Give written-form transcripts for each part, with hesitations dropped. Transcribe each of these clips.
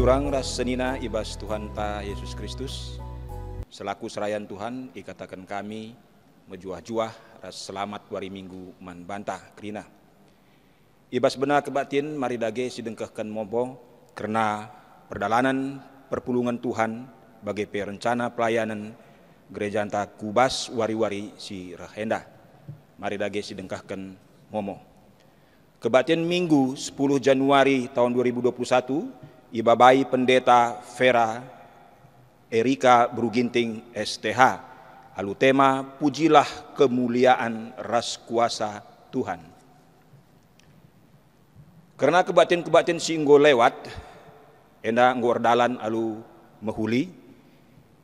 turang ras senina ibas Tuhan ta Yesus Kristus. Selaku serayan Tuhan ikatakan kami mejuah-juah ras selamat wari minggu man bantah kerina. Ibas benar kebatin mari dage sidengkahkan mobo karena perdalanan perpulungan Tuhan bagi perencana pelayanan gereja anta kubas wari-wari si rahenda. Mari dage sidengkahkan momo. Kebatin Minggu 10 Januari tahun 2021, Ibabai Pendeta Vera Erika Bruginting STH, alu tema pujilah kemuliaan ras kuasa Tuhan. Karena kebatin-kebatin singgo lewat, enda ngor dalan alu mehuli,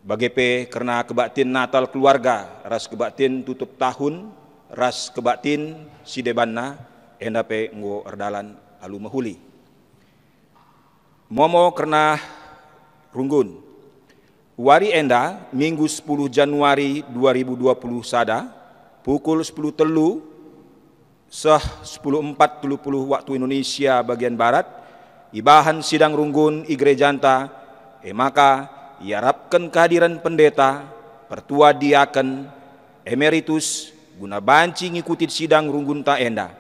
bagepe karena kebatin Natal keluarga, ras kebatin tutup tahun, ras kebatin sidebanna, enda pe ngo erdalan alu mahuli. Momo karena runggun. Wari enda Minggu 10 Januari 2020 sada pukul 10 telu sah 10.40 waktu Indonesia bagian barat ibahan sidang runggun gereja anta maka iarapkan kehadiran pendeta pertua diaken emeritus guna banci ngikuti sidang runggun ta enda.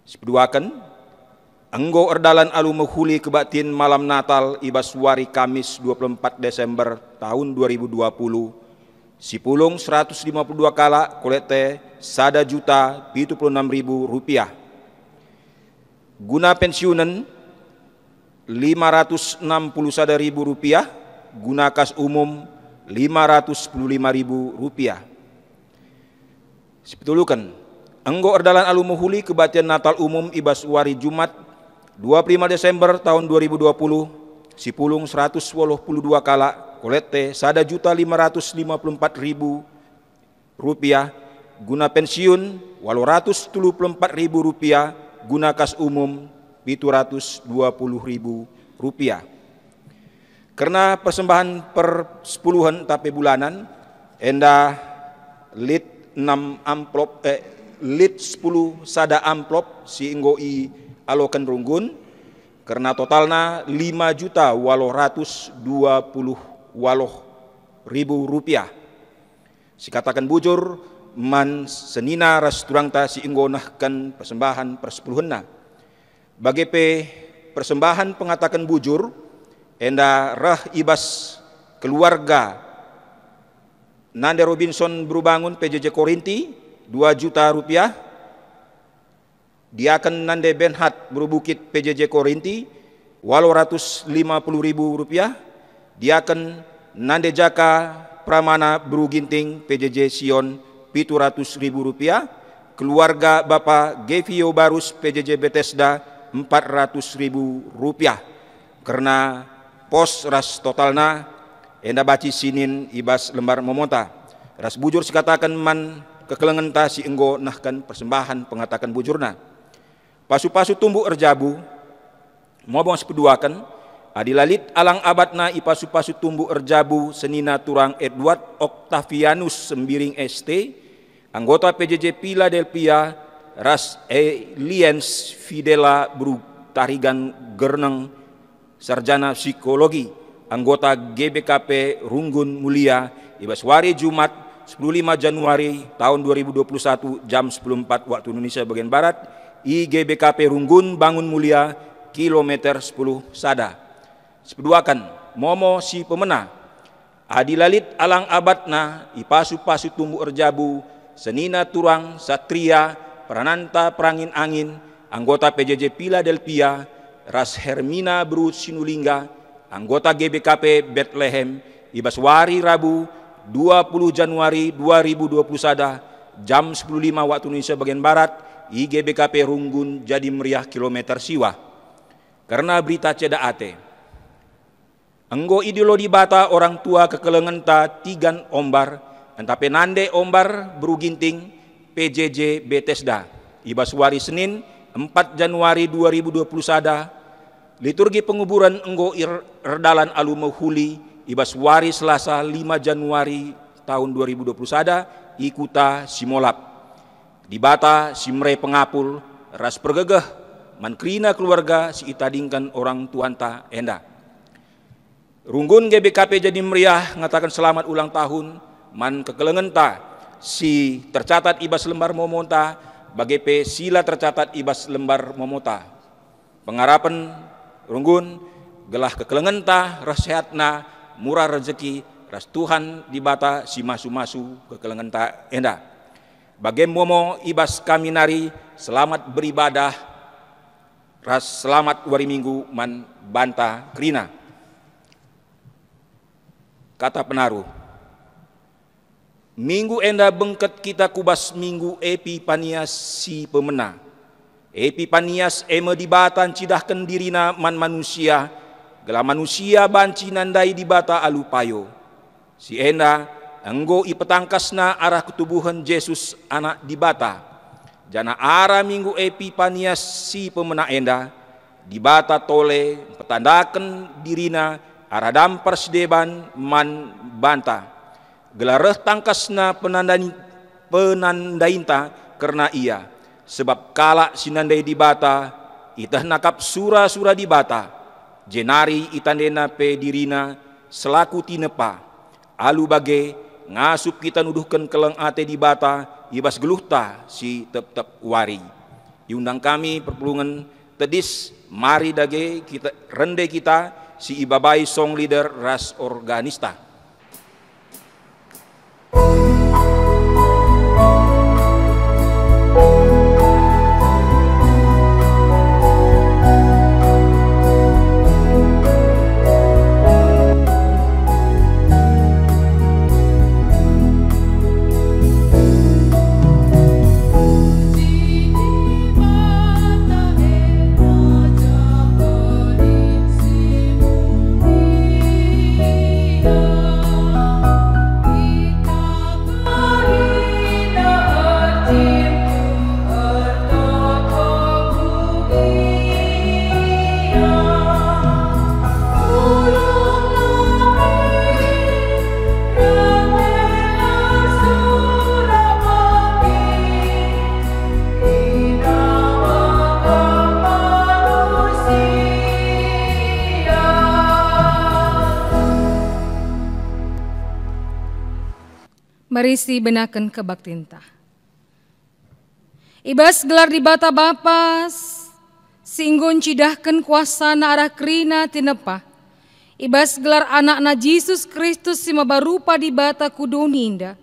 Sepeduakan, enggo erdalan alu menghuli kebatin malam Natal ibas wari Kamis 24 Desember tahun 2020, sipulung 152 kala kolete sada juta 76.000 rupiah. Guna pensiunan 561.000 rupiah, guna kas umum 515.000 rupiah. Sepetulukan, enggo erdalan alu menghuli kebatian Natal umum ibas wari Jumat 25 Desember tahun 2020 sipulung 182 kala kolete sada juta 554.000 rupiah guna pensiun 834.000 rupiah guna kas umum 720.000 rupiah. Karena persembahan per sepuluhan tapi bulanan enda lit 6 amplop lit 10 sada amplop si inggo i alokan runggun karena totalna 5.820.000 rupiah. Si katakan bujur man senina ras turang ta si inggo nahkan persembahan persepuluhanna. Bagi persembahan pengatakan bujur enda rah ibas keluarga Nande Robinson Berubangun PJJ Korinti 2 juta rupiah, diaken Nande Benhat Berubukit PJJ Korinti 850.000 rupiah, diaken Nande Jaka Pramana Beruginting PJJ Sion 700.000 rupiah, keluarga Bapak Gevio Barus PJJ Bethesda 400.000 rupiah. Karena pos ras totalna enda baci sinin ibas lembar memonta. Ras bujur sikatakan man kekelengan ta si enggo nahkan persembahan pengatakan bujurna. Pasu-pasu tumbuh erjabu mobong sepeduakan adilalit alang abadna ipasu-pasu tumbuh erjabu senina turang Edward Octavianus Sembiring ST anggota PJJ Philadelphia ras Liens Fidela Bru Tarigan Gerneng sarjana psikologi anggota GBKP Runggun Mulia ibaswari Jumat 15 Januari tahun 2021 jam 10.04 waktu Indonesia bagian Barat IGBKP Runggun Bangun Mulia kilometer 10 sada. Sepeduakan momo si pemena adilalit alang abadna ipasu-pasu tumbuh erjabu senina turang satria perananta perangin angin anggota PJJ Philadelphia ras Hermina Bru Sinulingga anggota GBKP Bethlehem ibaswari Rabu 20 Januari 2020 sada jam 10.05 waktu Indonesia bagian Barat IGBKP Runggun jadi meriah kilometer siwa. Karena berita ceda ate enggo ideologi bata orang tua kekelengan ta tigan ombar entape nande ombar beruginting PJJ Bethesda ibaswari Senin 4 Januari 2020 sada liturgi penguburan enggo erdalan alu menghuli ibaswari Selasa 5 Januari tahun 2020 sada ikuta simolap di bata simre pengapul ras pergegeh man krina keluarga si itadingkan orang tuanta enda. Runggun GBKP jadi meriah ngatakan selamat ulang tahun man kekelengenta si tercatat ibas lembar momonta bagi pe sila tercatat ibas lembar momota. Pengarapan runggun gelah kekelengenta ras sehatna murah rezeki ras Tuhan dibata si masu-masu kekelengenta enda. Bagi momo ibas kami nari selamat beribadah ras selamat wari minggu man banta krina. Kata penaruh, minggu enda bengket kita kubas minggu Epipanias si pemena. Epipanias eme dibatan cidahkan dirina man manusia, gela manusia banci nandai dibata alupayo. Si enda enggo ipetangkasna arah ketubuhan Yesus anak dibata. Jana arah minggu Epipanias si pemena enda dibata tole petandakan dirina arah dampar sedeban man banta. Gelareh tangkasna penandainta karena ia. Sebab kala sinandai dibata, itah nakap sura-sura dibata. Jenari itandena pe dirina selaku tinepa. Alu bage ngasup kita nuduhkan keleng ate dibata, ibas geluhta si tep-tep wari. Diundang kami perpulungan tedis, mari dage kita rende kita si ibabai song leader ras organista. Marisi benaken kebaktinta. Ibas gelar di bata bapas, singgon cidahken kuasa na arah krina tinepa. Ibas gelar anak na Yesus Kristus si mabarupa di bata kudoni indah.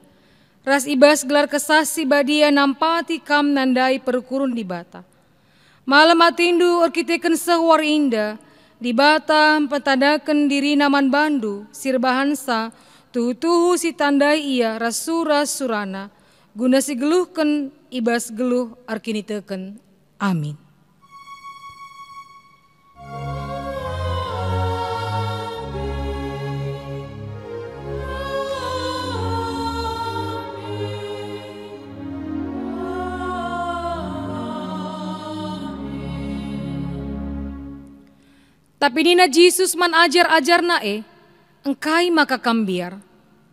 Ras ibas gelar kesasi badia nampati kam nandai perkurun di bata. Malam atindu orkiteken sehwar indah, di bata petadaken diri naman bandu, sirbahansa, tuhu si tandai ia rasura surana, guna si geluhken ibas geluh arkiniteken. Amin. Tapi nina Yesus man ajar-ajar nae, engkai maka kambiar,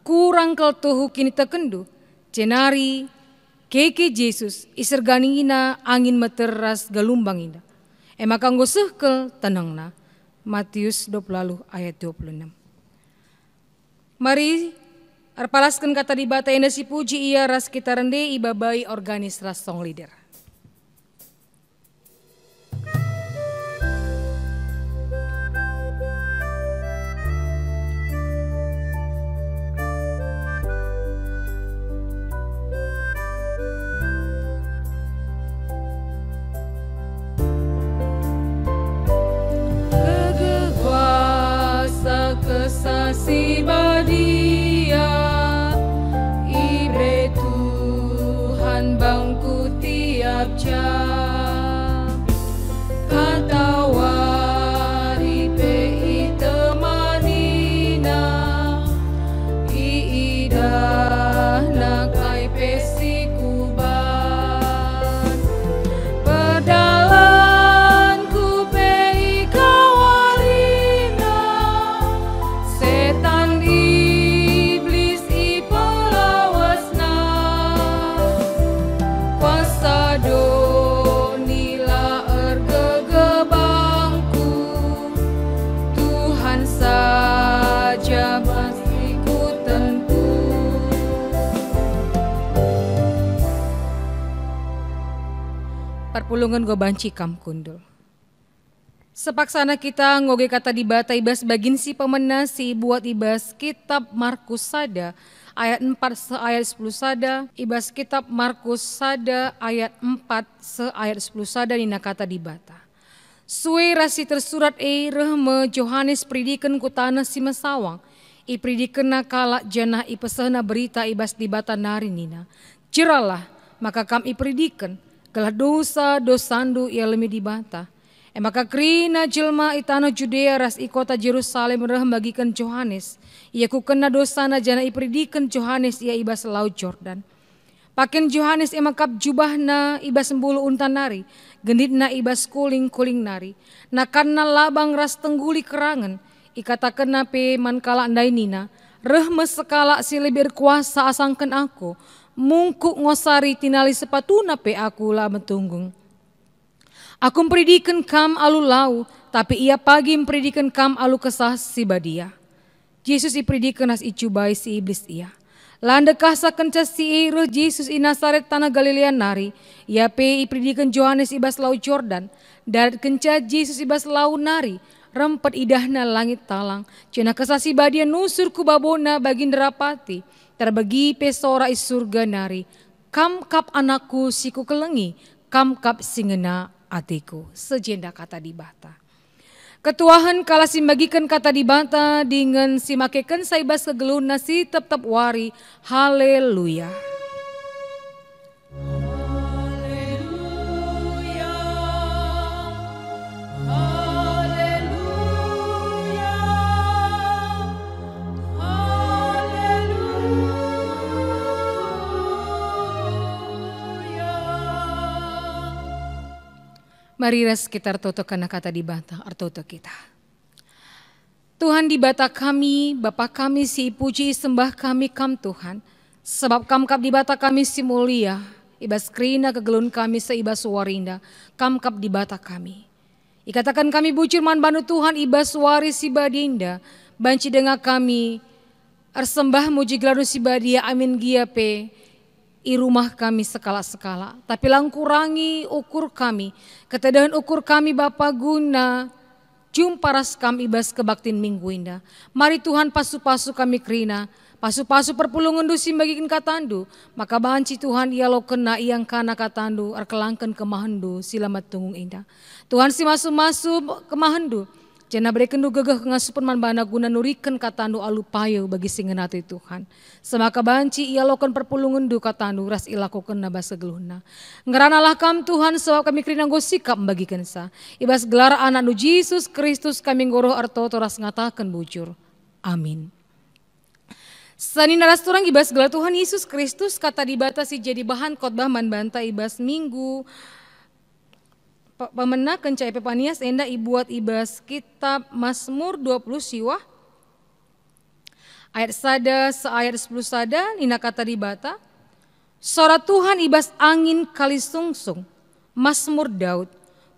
kurang kel tuhu kini tekendu, cenari, keke Yesus, iserganingina angin meteras galumbang indah. Maka ngosehkel tenangna, Matius 20 ayat 26. Mari, arpalaskan kata di bata enda si puji ia ras kita rende ibabai organis ras song leader. Si badia ibre Tuhan bangku tia Perpulungan go banci kam kundul. Sepaksana kita ngoge kata dibata ibas bagin si pemena si buat ibas kitab Markus sada ayat 4 se ayat 10 sada, ibas kitab Markus sada ayat 4 se ayat 10 sada nina kata dibata. Sue rasi tersurat rehme Johannes pridiken ku tanah si mesawang, i pridikena kalak janah i pesena berita ibas dibata nari nina. Jeralah maka kam i pridiken gelah dosa dosandu ia lemi dibata. Maka krina jelma itano Judea ras i kota Jerusalem reh bagikan Johannes. Ia ku kena dosana jana i pridiken Johannes ia ibas laut Jordan. Paken Johannes emakap jubahna ibas sembulu untan nari. Genditna ibas kuling-kuling nari. Na karena labang ras tengguli kerangan. Ikata kena pe mankala andai nina. Reh mesekala si lebih kuasa asangken aku. Mungkuk ngosari tinali sepatuna pe aku lah metunggung. Aku memperidikan kam alu lau, tapi ia pagi memperidikan kam alu kesah si badia. Yesus iperidikan as icubai si iblis ia. Landa kasa kenca si roh Yesus i Nasaret tanah Galilea nari. Ia pe iperidikan Johannes ibas lau Jordan. Darat kenca Yesus ibas lau nari. Rempet idahna langit talang. Cina kesah si badia nusur ku babona bagin derapati. Terbagi pesora is surga nari. Kam kap anakku siku kelengi. Kam kap singena atiku. Sejenda kata dibata. Ketuahan kala simbagikan kata dibata dengan simakeken saibas kegelun nasi tetap wari. Haleluya. Mari ras kita artoto karena kata dibata artoto kita. Tuhan dibata kami, Bapa kami si puji sembah kami kam Tuhan. Sebab kam kap dibata kami si mulia. Ibas krina kegelun kami seibas warinda. Kam kap dibata kami. Ikatakan kami bujur man banu Tuhan ibas wari si badinda. Banci dengar kami. Arsembah muji geladu si badia amin giape. I rumah kami sekala-sekala, tapi lang kurangi ukur kami, ketedahan ukur kami Bapa guna, jumpa ras kami ibas kebaktin minggu indah. Mari Tuhan pasu-pasu kami krina, pasu-pasu perpulungan dusim bagikan katandu, maka banci Tuhan ia lo kena iang kana katandu, arkelangkan kemahandu silamat tunggung indah. Tuhan si masu-masu kemahandu, jana berikan du gegeh ngasupan man bana guna nurikan katandu alupayo bagi singenati Tuhan. Semaka banci ia lokan perpulungan du katandu ras ilakokan nabas segeluhna. Ngeranalah kam Tuhan sebab kami kerinang sikap membagikan sa. Ibas gelar anak nu Yesus Kristus kami ngoroh artoto ras ngatakan bujur. Amin. Sanina ras turang ibas gelar Tuhan Yesus Kristus kata dibatasi jadi bahan khotbah man banta ibas minggu. Pemena kencai pepanias enda ibuat ibas kitab Mazmur 20 siwah ayat sada seayat 10 sada nina kata dibata sora Tuhan ibas angin kali sungsung Mazmur Daud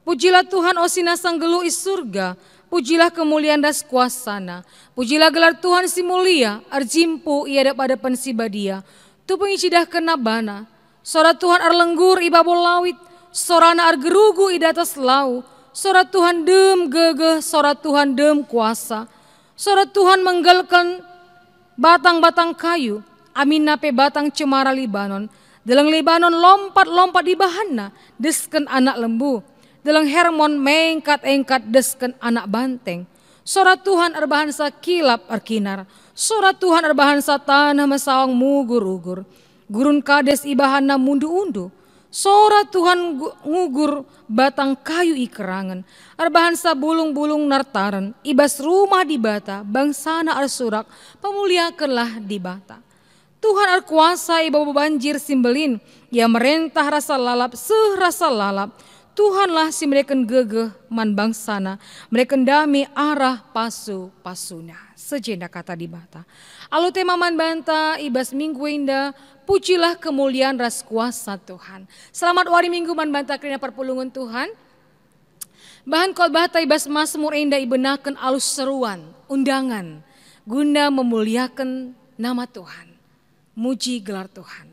pujilah Tuhan osina sang gelu is surga pujilah kemuliaan das kuasana pujilah gelar Tuhan si mulia arjimpu ia pada pensi badia tu pengicidah kena bana sora Tuhan arlenggur ibabol lawit sorana argerugu idatas lau, sora Tuhan dem gegeh, sora Tuhan dem kuasa, sora Tuhan menggelkan batang-batang kayu, amin nape batang cemara Libanon, dalang Libanon lompat-lompat di bahanna, desken anak lembu, dalang Hermon mengkat-engkat desken anak banteng, sora Tuhan arbahansa kilap arkinar, sora Tuhan arbahansa tanah mesawang mugur-ugur, gurun kades ibahana mundu-undu, sora Tuhan ngugur batang kayu ikerangan. Arbahansa bulung-bulung nartaran. Ibas rumah di bata. Bangsana arsurak. Pemuliakanlah di bata. Tuhan arkuasa ibawa banjir simbelin. Ia merentah rasa lalap. Serasa lalap. Tuhanlah si mereka gegeh man bangsana. Mereka dami arah pasu-pasuna. Sejenda kata di bata. Alu tema man banta ibas minggu indah. Pujilah kemuliaan ras kuasa Tuhan. Selamat wari minggu man banta krina perpulungan Tuhan. Bahan khotbah ibas Mazmur indah ibenakan alus seruan, undangan. Guna memuliakan nama Tuhan. Muji gelar Tuhan.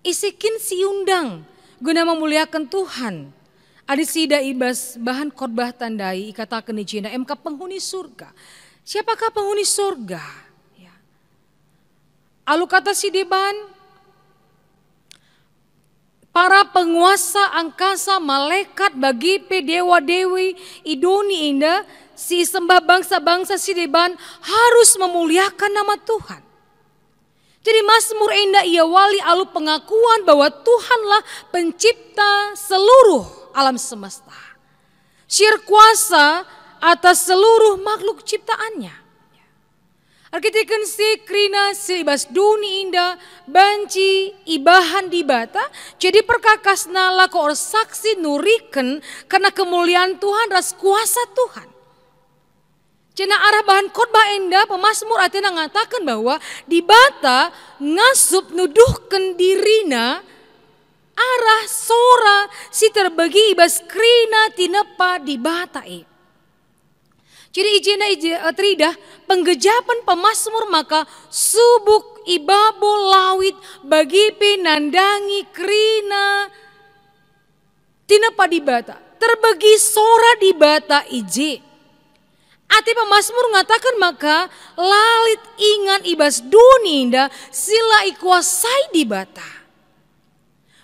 Isikin si undang. guna memuliakan Tuhan. Adi sida ibas bahan khotbah tandai ikatakan ni Cina MK penghuni surga. Siapakah penghuni surga? Ya. Alu kata si deban, para penguasa angkasa malaikat bagi dewa dewi idoni indah si sembah bangsa-bangsa si deban harus memuliakan nama Tuhan. Jadi Mazmur indah ia wali alu pengakuan bahwa Tuhanlah pencipta seluruh alam semesta. Syir kuasa atas seluruh makhluk ciptaannya. Arkiteken si krina silibas duni indah banci ibahan dibata jadi perkakasna lako or saksi nuriken karena kemuliaan Tuhan ras kuasa Tuhan. Cina arah bahan khotbah indah pemazmur atena ngatakan bahwa dibata ngasup nuduhken dirina arah sora si terbagi ibas krina tinepa dibatai. Jadi ijena tridah penggejapan pemazmur maka subuk ibabo lawit bagi penandangi krina tinepa dibata terbagi sora dibata ije. Ati pemazmur mengatakan maka lalit ingan ibas duninda sila ikuasai dibata.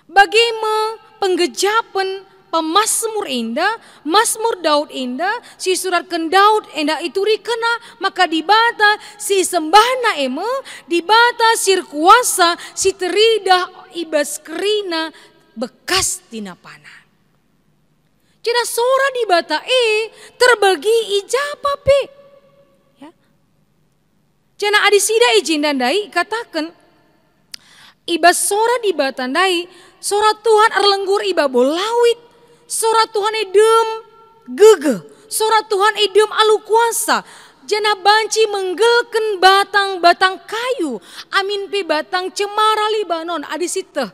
Bagaimana penggejapan pemazmur indah, Mazmur Daud indah, si suratkan Daud indah itu rikena maka dibata si sembahna eme, dibata sir kuasa si teridah ibas kerina bekas tinapana. Cina sora dibata terbagi ijapa pe. Ya. Cina adisida izin dandai katakan ibas sora dibata dai sora Tuhan erlenggur iba bolawit, sora Tuhan edem gege, sora Tuhan edem alu kuasa. Jana banci menggelken batang-batang kayu, amin pe batang cemara Libanon adisita.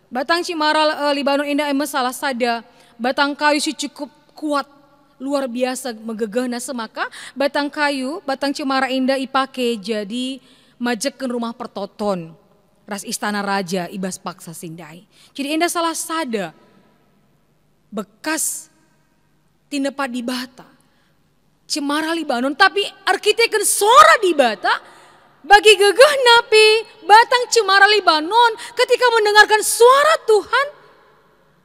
Batang cemara Libanon indah emes salah sada. Batang kayu si cukup kuat, luar biasa megegehna semaka. Batang kayu, batang cemara indah ipake jadi majeken rumah pertoton. Ras istana raja ibas paksa sindai. Jadi indah salah sada bekas tinepa di bata. Cemara Libanon tapi arkiteken sora di bata. Bagi gegeh napi batang cemara Libanon ketika mendengarkan suara Tuhan.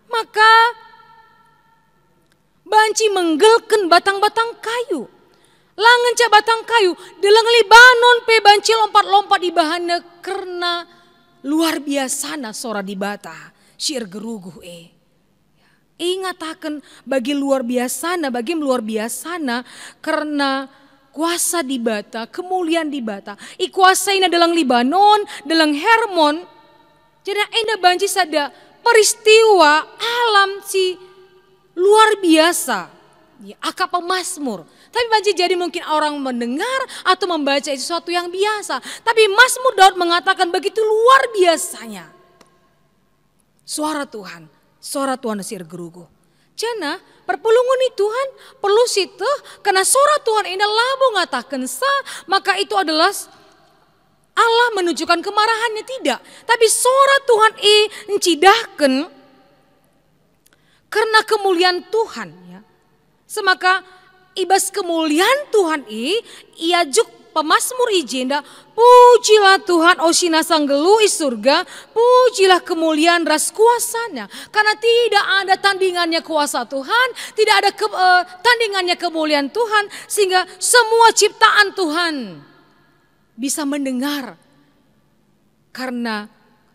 Maka banci menggelken batang-batang kayu. Langen ca batang kayu. Delang Libanon pe banci lompat-lompat di bahana karena luar biasana sora di bata. Syir geruguh ingatakan bagi luar biasana, bagi luar biasana karena kuasa di bata, kemuliaan di bata. Ikuasaina dalam Libanon, dalam Hermon. Jadi enda banci sada peristiwa alam si luar biasa. Ya, akap pemazmur. Tapi banci jadi mungkin orang mendengar atau membaca sesuatu yang biasa. Tapi Mazmur Daud mengatakan begitu luar biasanya. Suara Tuhan sir gerugu. Jana perpulungan Tuhan perlu situ karena suara Tuhan ini labu ngatakan maka itu adalah Allah menunjukkan kemarahannya tidak. Tapi suara Tuhan encidahkan karena kemuliaan Tuhan ya. Semaka ibas kemuliaan Tuhan ia juk pemazmur ijinda pujilah Tuhan osina sanggelu is surga pujilah kemuliaan ras kuasanya karena tidak ada tandingannya kuasa Tuhan tidak ada tandingannya kemuliaan Tuhan sehingga semua ciptaan Tuhan bisa mendengar karena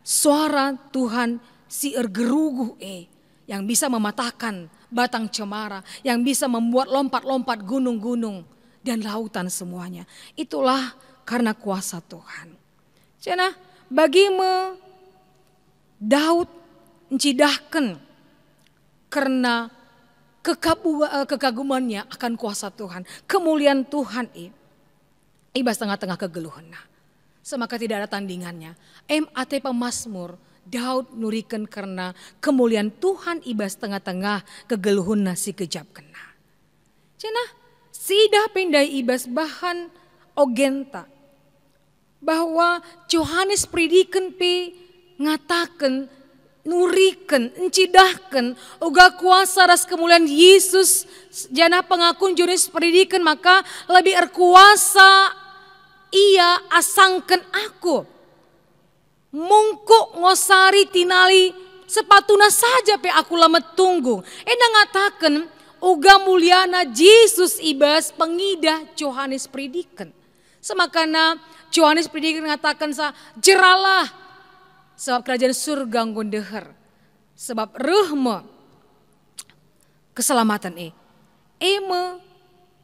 suara Tuhan si ergerugu yang bisa mematahkan batang cemara yang bisa membuat lompat-lompat gunung-gunung dan lautan semuanya. Itulah karena kuasa Tuhan. Cina bagimu Daud mencidahkan karena kekagumannya akan kuasa Tuhan. Kemuliaan Tuhan ibas tengah-tengah kegeluhan. Semaka tidak ada tandingannya. MAT pemazmur Daud nurikan karena kemuliaan Tuhan ibas tengah-tengah kegeluhun nasi kejap kena. Cina sidah pendai ibas bahan ogenta bahwa Yohanes predikan pe ngatakan nuriken, encidahken, uga kuasa ras kemuliaan Yesus jana pengakun juris pendidikan, maka lebih erkuasa ia asangken aku. Mungku ngosari tinali sepatuna saja pe aku lama tunggu. Enda ngatakan uga muliana Yesus ibas pengidah Yohanes Prediken. Semakana Yohanes Prediken ngatakan jeralah sebab kerajaan surga nggondeher. Sebab rehme keselamatan eme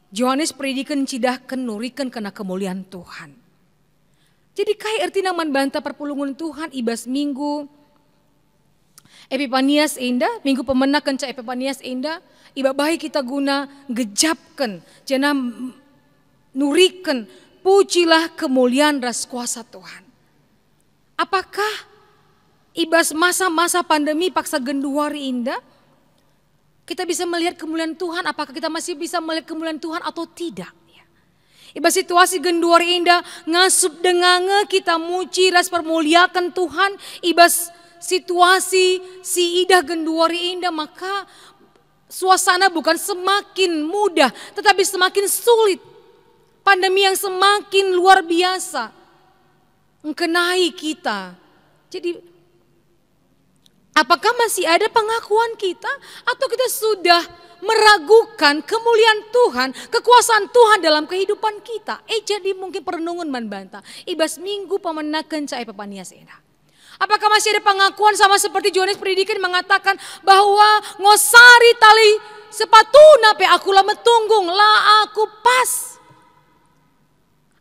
Yohanes Prediken cidahken nuriken kena kemuliaan Tuhan. Jadi kai artinya manbanta perpulungan Tuhan ibas minggu Epifanias enda, minggu pemenang kenca Epifanias enda, iba baik kita guna gejapkan, jana nuriken, pujilah kemuliaan ras kuasa Tuhan. Apakah ibas masa-masa pandemi paksa genduari indah, kita bisa melihat kemuliaan Tuhan, apakah kita masih bisa melihat kemuliaan Tuhan atau tidak? Iba situasi genduari indah ngasup dengange kita muci ras permuliakan Tuhan. Ibas situasi si idah genduari indah, maka suasana bukan semakin mudah tetapi semakin sulit. Pandemi yang semakin luar biasa mengkenai kita. Jadi apakah masih ada pengakuan kita atau kita sudah meragukan kemuliaan Tuhan, kekuasaan Tuhan dalam kehidupan kita? Jadi mungkin perenungan manbanta. Ibas minggu pemenakan cai Epifanias ena. Apakah masih ada pengakuan sama seperti Yohanes Prediken mengatakan bahwa ngosari tali sepatuna pe aku lama tunggung lah aku pas.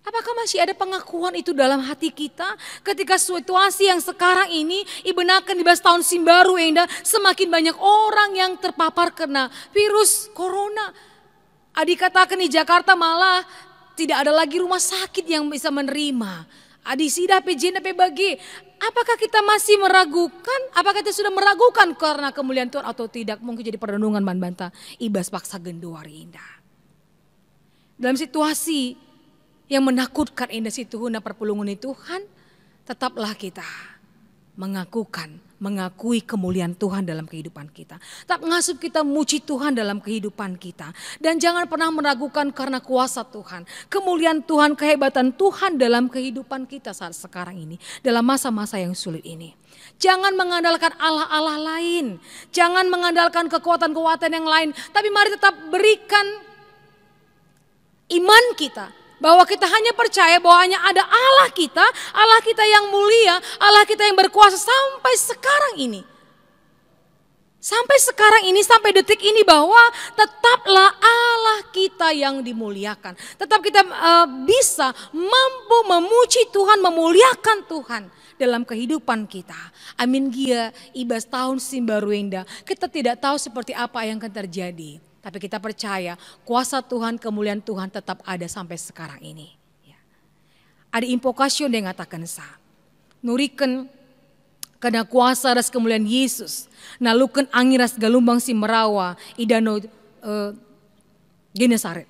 Apakah masih ada pengakuan itu dalam hati kita ketika situasi yang sekarang ini ibenakan di tahun Simbaru enda semakin banyak orang yang terpapar kena virus corona. Adik katakan di Jakarta malah tidak ada lagi rumah sakit yang bisa menerima. Adik sida PJ bagi. Apakah kita masih meragukan? Apakah kita sudah meragukan karena kemuliaan Tuhan atau tidak? Mungkin jadi perenungan manbanta ibas paksa genduari indah. Dalam situasi yang menakutkan indah situhuna perpulungan Tuhan, tetaplah kita mengakui kemuliaan Tuhan dalam kehidupan kita. Tetap ngasup kita muji Tuhan dalam kehidupan kita. Dan jangan pernah meragukan karena kuasa Tuhan, kemuliaan Tuhan, kehebatan Tuhan dalam kehidupan kita saat sekarang ini. Dalam masa-masa yang sulit ini. Jangan mengandalkan Allah-Allah lain. Jangan mengandalkan kekuatan-kekuatan yang lain. Tapi mari tetap berikan iman kita. Bahwa kita hanya percaya bahwa hanya ada Allah kita yang mulia, Allah kita yang berkuasa sampai sekarang ini. Sampai sekarang ini, sampai detik ini bahwa tetaplah Allah kita yang dimuliakan. Tetap kita bisa mampu memuji Tuhan, memuliakan Tuhan dalam kehidupan kita. Amin gia ibas tahun Simbaruenda. Kita tidak tahu seperti apa yang akan terjadi. Tapi kita percaya kuasa Tuhan, kemuliaan Tuhan tetap ada sampai sekarang ini. Ada impokasyon yang ngatakan nuriken karena kuasa ras kemuliaan Yesus. Naluken angin ras galumbang si merawa idano Genesaret.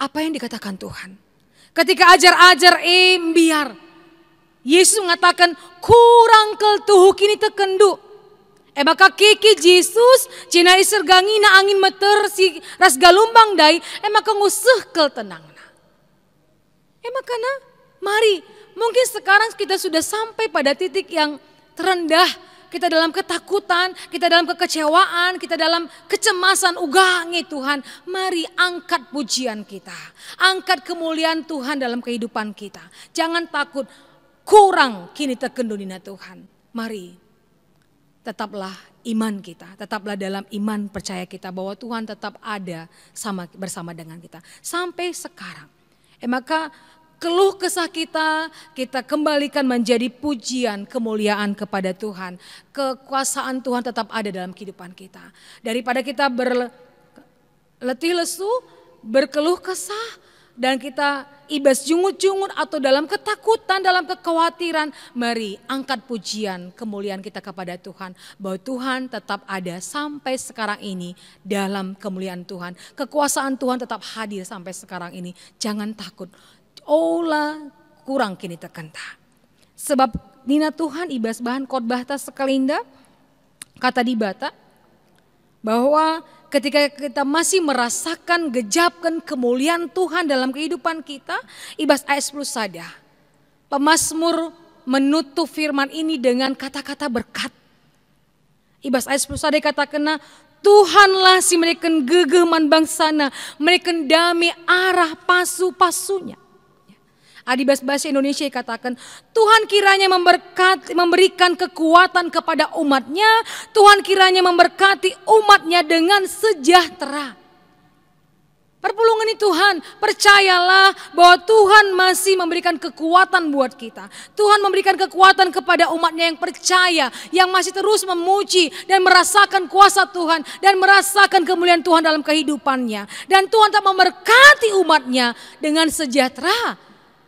Apa yang dikatakan Tuhan? Ketika ajar-ajar biar Yesus mengatakan kurang keltuhu kini tekendu. Maka kiki Yesus cina isergangi na angin meter si ras galumbang dai maka nguseuh kel tenangna. Makana mari mungkin sekarang kita sudah sampai pada titik yang terendah. Kita dalam ketakutan, kita dalam kekecewaan, kita dalam kecemasan ugangi Tuhan. Mari angkat pujian kita. Angkat kemuliaan Tuhan dalam kehidupan kita. Jangan takut kurang kini tekendunina Tuhan. Mari tetaplah iman kita, tetaplah dalam iman percaya kita bahwa Tuhan tetap ada bersama dengan kita. Sampai sekarang. Maka keluh kesah kita kembalikan menjadi pujian kemuliaan kepada Tuhan. Kekuasaan Tuhan tetap ada dalam kehidupan kita. Daripada kita berletih lesu, berkeluh kesah, dan kita ibas jungut-jungut atau dalam ketakutan, dalam kekhawatiran, mari angkat pujian kemuliaan kita kepada Tuhan. Bahwa Tuhan tetap ada sampai sekarang ini dalam kemuliaan Tuhan. Kekuasaan Tuhan tetap hadir sampai sekarang ini. Jangan takut. Olah kurang kini tekenta. Sebab Nina Tuhan ibas bahan khotbah ta sekalinda kata di bata bahwa ketika kita masih merasakan gejapkan kemuliaan Tuhan dalam kehidupan kita, ibas ayat 10 sada. Pemazmur menutup firman ini dengan kata-kata berkat. Ibas ayat 10 sada katakan, Tuhanlah si mereka gegeh man bangsana, mereka damai arah pasu-pasunya. Adibas bahasa Indonesia katakan, Tuhan kiranya memberikan kekuatan kepada umatnya, Tuhan kiranya memberkati umatnya dengan sejahtera. Perpulungan Tuhan, percayalah bahwa Tuhan masih memberikan kekuatan buat kita. Tuhan memberikan kekuatan kepada umatnya yang percaya, yang masih terus memuji dan merasakan kuasa Tuhan dan merasakan kemuliaan Tuhan dalam kehidupannya. Dan Tuhan tak memberkati umatnya dengan sejahtera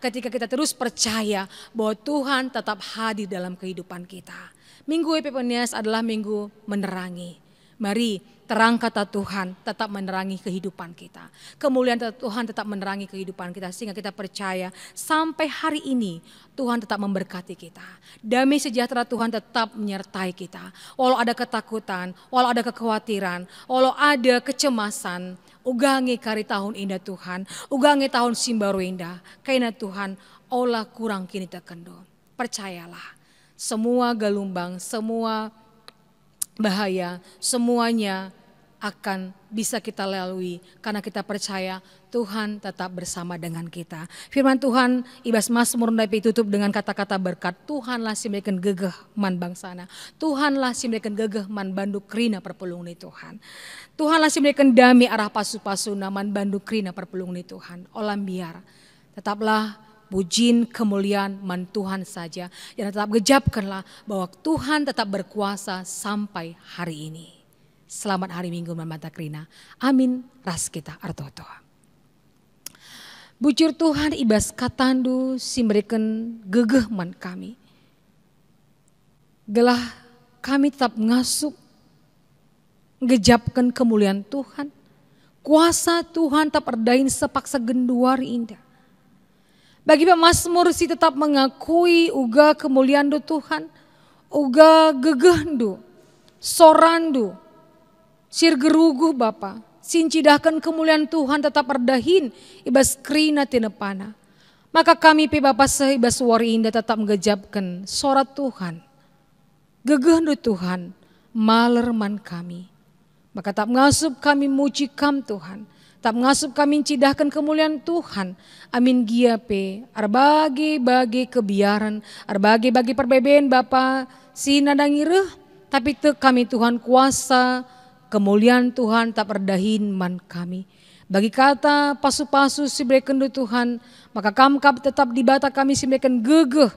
ketika kita terus percaya bahwa Tuhan tetap hadir dalam kehidupan kita. Minggu Epifanias adalah minggu menerangi. Mari terang kata Tuhan tetap menerangi kehidupan kita. Kemuliaan Tuhan tetap menerangi kehidupan kita sehingga kita percaya sampai hari ini Tuhan tetap memberkati kita. Damai sejahtera Tuhan tetap menyertai kita. Walau ada ketakutan, walau ada kekhawatiran, walau ada kecemasan, ugangi kari tahun indah Tuhan, ugangi tahun simbaru indah. Karena Tuhan olah kurang kini terkendo. Percayalah, semua gelombang, semua bahaya, semuanya akan bisa kita lalui karena kita percaya Tuhan tetap bersama dengan kita. Firman Tuhan ibas Mazmur dapat ditutup dengan kata-kata berkat. Tuhanlah si mereka gegeh man bangsana. Tuhanlah si mereka gegeh man bandu krina perpulungan Tuhan. Tuhanlah si mereka dami arah pasu-pasuna man bandu krina perpulungan Tuhan. Olam biar tetaplah pujian kemuliaan man Tuhan saja. Dan tetap gejapkanlah bahwa Tuhan tetap berkuasa sampai hari ini. Selamat hari Minggu Mata Krina. Amin. Ras kita artoto. Bujur Tuhan ibas katandu si mereken gegeh man kami. Gelah kami tetap ngasup. Gejapkan kemuliaan Tuhan. Kuasa Tuhan tetap erdain sepaksa genduari indah. Bagi pemazmur si tetap mengakui uga kemuliaan Tuhan. Uga gegehdu. Sorandu. Sir geruguh Bapa, sincidahkan kemuliaan Tuhan tetap perdahin ibas krina tinepana. Maka kami pe Bapa sehibas wari indah tetap menggejapkan sorat Tuhan. Gegehdu Tuhan, maler man kami. Maka tak ngasup kami muji kam Tuhan. Tak ngasup kami cidahkan kemuliaan Tuhan. Amin gia pe, arbagi kebiaran, arbagi perbedaan Bapa si nadangireh. Tapi te kami Tuhan kuasa, kemuliaan Tuhan tak perdahin man kami. Bagi kata pasu-pasu si brekendu Tuhan, maka kamkap tetap di bata kami si breken gegeh.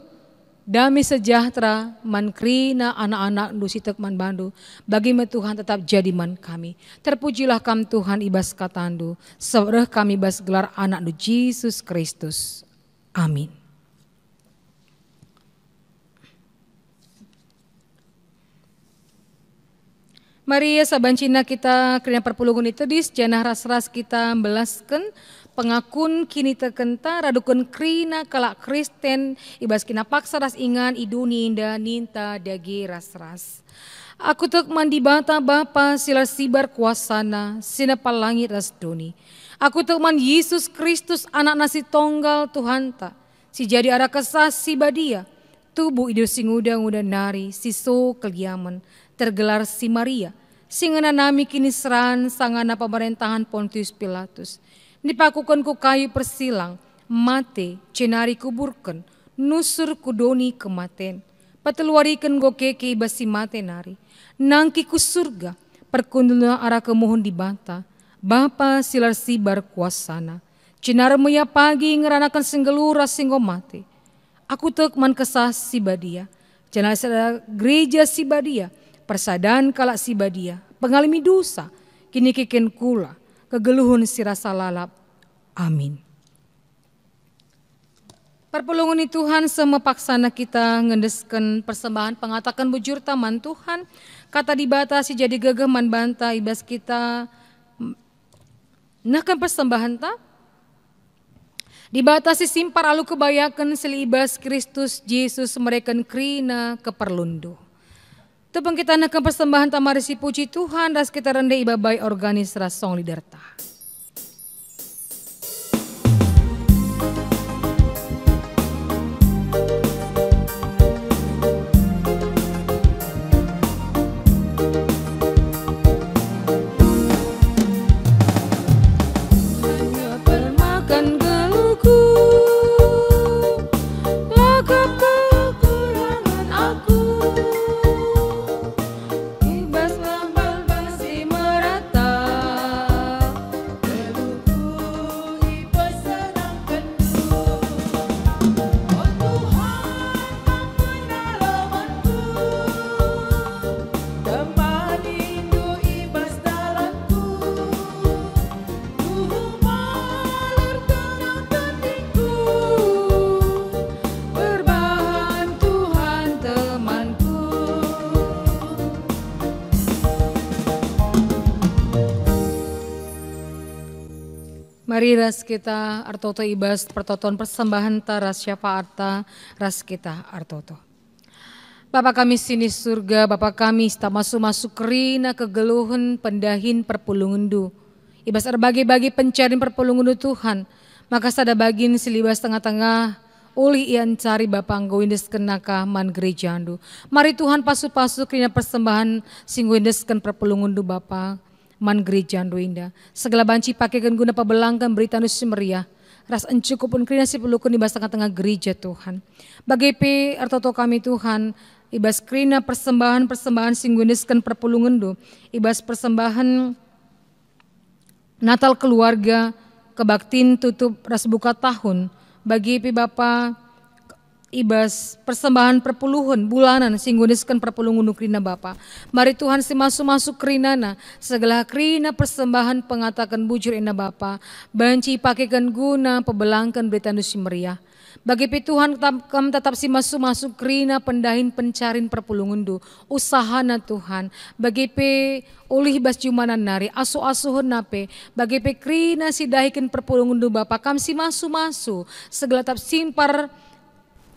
Damai sejahtera man krina anak-anak dusitek man bandu. Bagi Tuhan tetap jadi man kami. Terpujilah kam Tuhan ibas katandu. Sebereh kami bas gelar anak du Yesus Kristus. Amin. Mari ya sabancina kita kena perpulungan itu dis janah ras-ras kita belaskan pengakun kini terkenta radukun krina kalak Kristen ibas kina paksa ras ingan iduni inda ninta dagi ras-ras. Aku tek mandi bata Bapa sila sibar kuasana sina palangit ras doni. Aku tek man Yesus Kristus anak nasi tonggal Tuhan ta si jadi ara kesah si badia tubuh idu sing uda nari siso keliaman. Tergelar si Maria, singana nami kini seran sangana pemerintahan Pontius Pilatus. Dipakukan ku kayu persilang, mate, cenari kuburkan, nusur kudoni kematen. Pateluarikan go keke ibas si mate nari, nangki ku surga, perkunduna arah kemohon di bata, Bapa silar sibar kuasana. Cenar muya pagi ngeranakan singgelura singgo mate. Aku tek man kesah si badia, jenazah gereja si badia. Persadaan kalak si badia, pengalami dosa, kini kiken kula, kegeluhun si rasa lalap. Amin. Perpulungan Tuhan semua paksana kita ngendeskan persembahan pengatakan bujur taman Tuhan. Kata dibatasi jadi gegeh man banta ibas kita. Nah kan persembahan ta? Dibatasi simpar alu kebayakan selibas Kristus Yesus mereken krina keperlundu. Tepeng kita nakan persembahan tamarisi puji Tuhan ras kita rendai ibabai organis rasong liderta. Mari ras kita artoto ibas pertoton persembahan taras syafaata ras kita artoto. Bapa kami sini surga, Bapa kami sta masuk kerina kegeluhan pendahin perpulungundu. Ibas erbagi-bagi pencarin perpulungundu Tuhan, maka sada bagin silibas tengah-tengah uli ian cari Bapa anggawindes kenaka man gerejandu. Mari Tuhan pasu-pasu kerina persembahan singwindesken perpulungundu Bapa. Man gerejandu indah, segala banci pakaikan guna pabelangkan berita nusi meriah, ras encukup pun krina si pelukun ibas tengah-tengah gereja Tuhan. Bagai pe artoto kami Tuhan, ibas krina persembahan singguniskan perpulungundu, ibas persembahan Natal keluarga, kebaktin tutup ras buka tahun, bagi pe Bapa ibas persembahan perpuluhan bulanan singguniskan perpulungun krina Bapa. Mari Tuhan si masuk krinana segala krina persembahan pengatakan bujur ina Bapa. Banci pakaikan guna pebelangkan berita nusi meriah. Bagi Tuhan kami tetap si masuk krina pendahin pencarin perpulungundu usahana Tuhan. Bagi ulih bas jumanan nari asu-asuhun nape. Bagi krina si dahikan perpulungundu Bapa kami si masuk segala tap simpar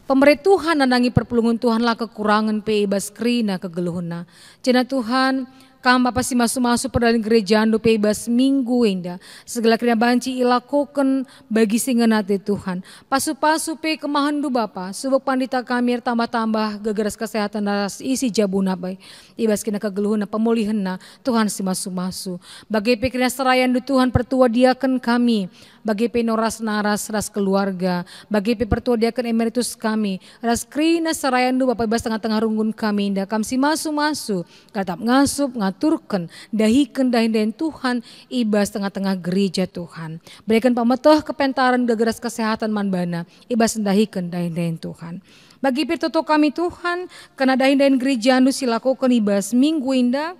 pemerituhan nandangi perpulungan Tuhan lah kekurangan pe ibas krina kegeluhuna. Cina Tuhan kam Bapa si masuk perdalin gereja ando pe ibas minggu indah. Segala krina banci ilakoken bagi singenate Tuhan. Pasu-pasu pe kemahandu Bapa. Subuk pandita kami tambah-tambah gegeras kesehatan daras isi jabuna bay. Ibas kina kegeluhuna pemulihanna Tuhan si masuk. Bagi pe krina serayandu Tuhan pertua diaken kami. Bagi pe noras naras ras keluarga, bagi pe pertua diaken emeritus kami, ras krina sarayandu Bapa ibas tengah-tengah runggun kami indah, kam si masu, katap ngasup, ngaturken, dahiken dahin Tuhan, ibas tengah-tengah gereja Tuhan. Berikan pametoh kepentaran gegeras kesehatan manbana, ibas dahiken dahin Tuhan. Bagi pe toto kami Tuhan, kena dahin gereja andu silakoken ibas minggu indah,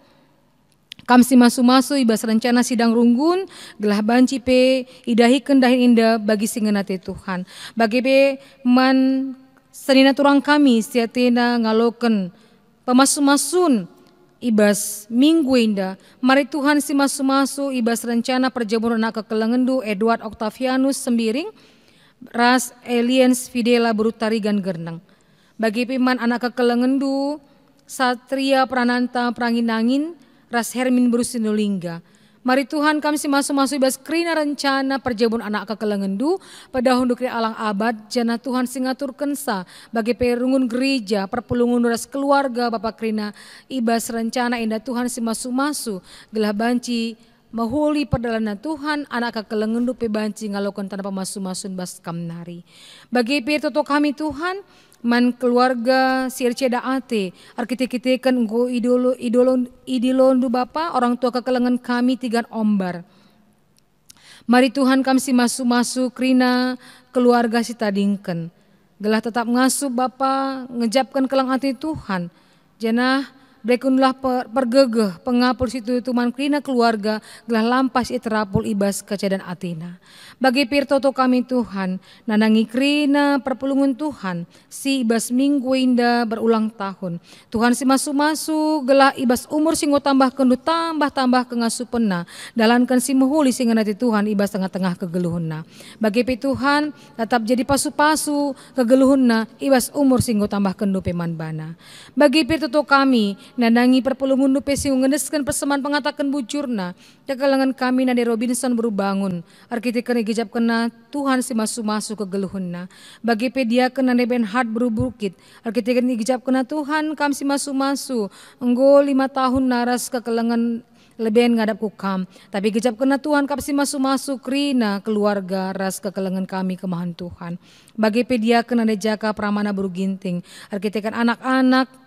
kam si masu ibas rencana sidang runggun gelah banci pe idahiken dahin indah bagi singenate Tuhan. Bagi pe man senina turang kami siatena ngaloken pemasu-masun ibas minggu indah. Mari Tuhan si masu ibas rencana perjamuan anak kekelengendu Edward Octavianus Sembiring ras Eliens Fidela Berutarigan Gernang. Bagi pe man anak kekelengendu Satria Prananta Pranginangin ras Hermin Berusinulingga. Mari Tuhan kami si masuk ibas krina rencana perjamuan anak kekelengendu pada hunduk alang abad jana Tuhan singatur kensa bagi perungun gereja perpulungun ras keluarga Bapak krina ibas rencana indah Tuhan si masuk gelah banci mahuli perdalana Tuhan anak kekelengendu pe banci ngalokan tanpa masun bas kamnari. Bagi toto kami Tuhan man keluarga sirceda ate arkitek-arkitekkan go idolondu Bapa orang tua kekelengan kami tigan ombar. Mari Tuhan kami si masuk krina keluarga si tadingken. Gelah tetap ngasup Bapa ngejapkan kelang ate Tuhan. Janah Berekunlah pergegeh pengapul situ tuman krina keluarga gelah lampas iterapul ibas kecadan atina. Bagi pirtoto kami Tuhan, nanangi krina perpulungan Tuhan, si ibas minggu indah berulang tahun. Tuhan si masu-masu gelah ibas umur singgo tambah kendu tambah kengasupena. Dalankan si muhuli sehingga nanti Tuhan ibas tengah-tengah kegeluhunna. Bagi Tuhan tetap jadi pasu-pasu kegeluhunna ibas umur singgo tambah kendu pemanbana. Bagi pirtoto kami, nanangi perpulungan dupe sing ngendeskan perseman pengatakan bujurna kekalangan kami nade Robinson berubangun arkitektur gijap kena Tuhan si masu-masu kegeluhunna bagi pedia kena neben hard berubukit arkitektur gijap kena Tuhan kam si masu-masu enggo 5 tahun naras kekalangan leben ngadap kukam tapi gijap kena Tuhan kam si masu-masu krina keluarga ras kekalangan kami kemahan Tuhan bagi pedia kena jaka pramana beruginting arkitektur anak-anak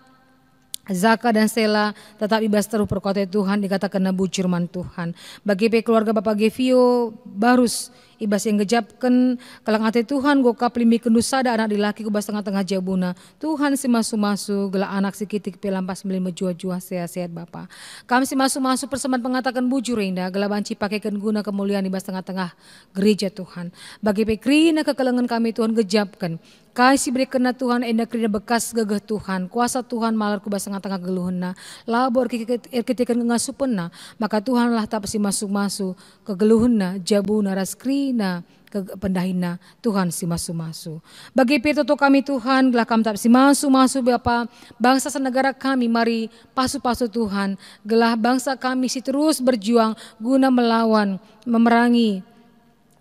Zaka dan Sela tetap ibas teruh perkota Tuhan dikatakan bujur man Tuhan. Bagi keluarga Bapak Gevio barus ibas yang gejapkan kalang ate Tuhan gokap limi kendusada anak dilaki kubas tengah-tengah jabuna. Tuhan si masu-masu gela anak si kitik pelampas melima jua-jua sehat-sehat Bapak. Kami si masu-masu perseman pengatakan bujur indah gela banci pakaikan guna kemuliaan ibas tengah-tengah gereja Tuhan. Bagi pekrina kekelengan kami Tuhan gejapkan. Kasih berikan Tuhan enda krina bekas gagah Tuhan kuasa Tuhan malar kubas tengah-tengah geluhna labor ketika ngasupena maka Tuhan lah tak pasti masuk-masuk ke geluhna jabuna ras krina ke pendahina Tuhan si masu-masu bagi petoto kami Tuhan gelah kami tak pasti masuk-masuk Bapa bangsa senegara kami mari pasu-pasu Tuhan gelah bangsa kami si terus berjuang guna melawan memerangi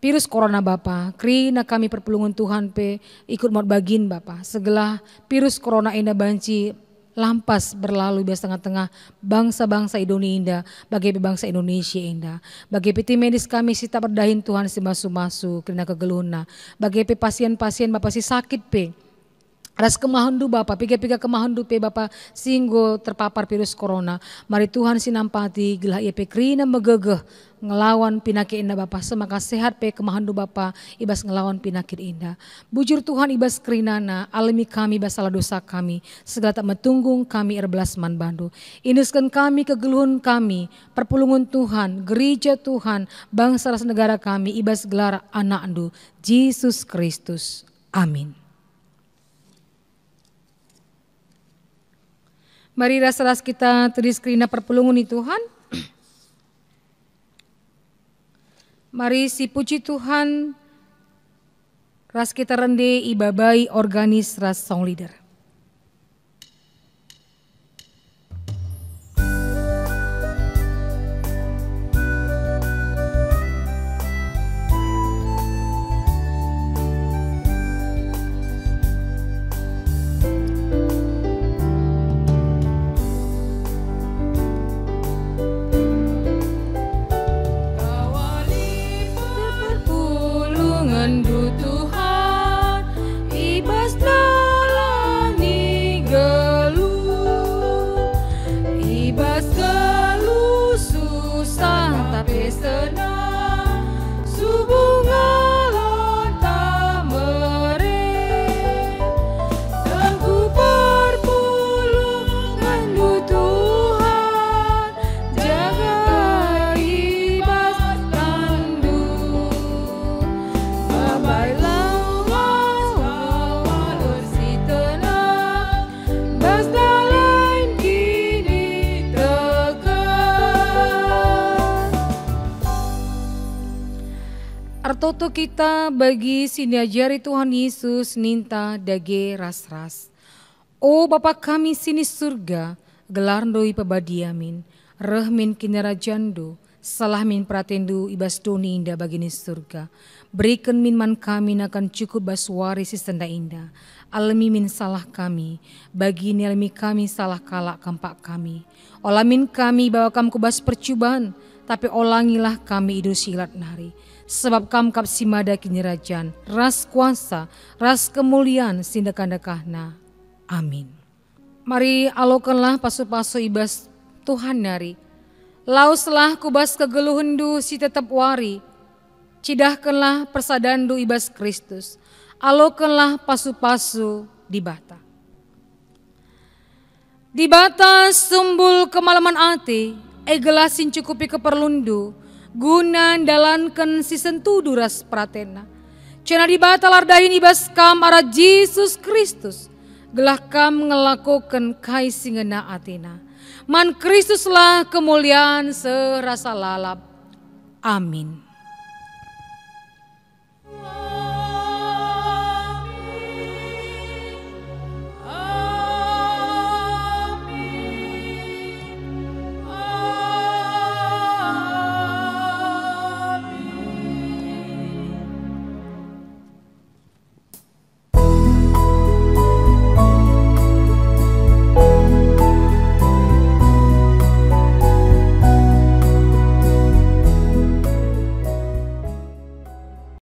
virus corona Bapa, krina kami perpulungan Tuhan pe ikut mau bagin Bapa. Segala virus corona ina banci lampas berlalu biasa tengah-tengah bangsa-bangsa Indonesia, bagi bangsa Indonesia indah. Bagi tim medis kami sita berdahin Tuhan si masu-masu krina kegeluna. Bagi pasien-pasien Bapa si sakit pe. Ras kemahandu Bapa, piga-piga kemahandu pe Bapa singgo terpapar virus corona. Mari Tuhan sinampati gelah ia pe krina megegeh ngelawan pinakit indah Bapa. Semaka sehat pe kemahandu Bapa ibas ngelawan pinakit indah. Bujur Tuhan ibas kerinana alami kami basalah dosa kami. Segala tak metunggung kami erbelas man bandu. Induskan kami kegeluhan kami. Perpulungan Tuhan, gereja Tuhan, bangsa ras negara kami ibas gelar anak andu. Yesus Kristus. Amin. Mari ras-ras kita tulis kerina perpulungan di Tuhan. Mari si puji Tuhan. Ras kita rende ibabai organis ras song leader. Artoto kita bagi siniajari Tuhan Yesus ninta dage ras-ras. O Bapa kami sini surga, gelar doi pebadiamin, rehmin kinerajandu, salah min pratendu ibas doni indah bagini surga. Berikan min man kami akan cukup baswari sistenda indah. Alami min salah kami, bagi alami kami salah kalak kampak kami. Olamin kami bawa kam kubas percubaan, tapi olangilah kami idul silat nari. Sebab kam kap simada kinirajan, ras kuasa, ras kemuliaan sindakandakahna. Amin. Mari alokanlah pasu-pasu ibas Tuhan nari. Lauslah kubas kegeluhendu si tetap wari. Cidahkanlah persadandu ibas Kristus. Alokanlah pasu-pasu di bata. Di batas sumbul kemalaman ate, gelasin cukupi keperlundu, guna dalankan si sentu duras pratena. Cena di bata lardahin ibas kam arah Yesus Kristus, gelah kam ngelakukan kai singena atina. Man Kristuslah kemuliaan serasa lalap. Amin.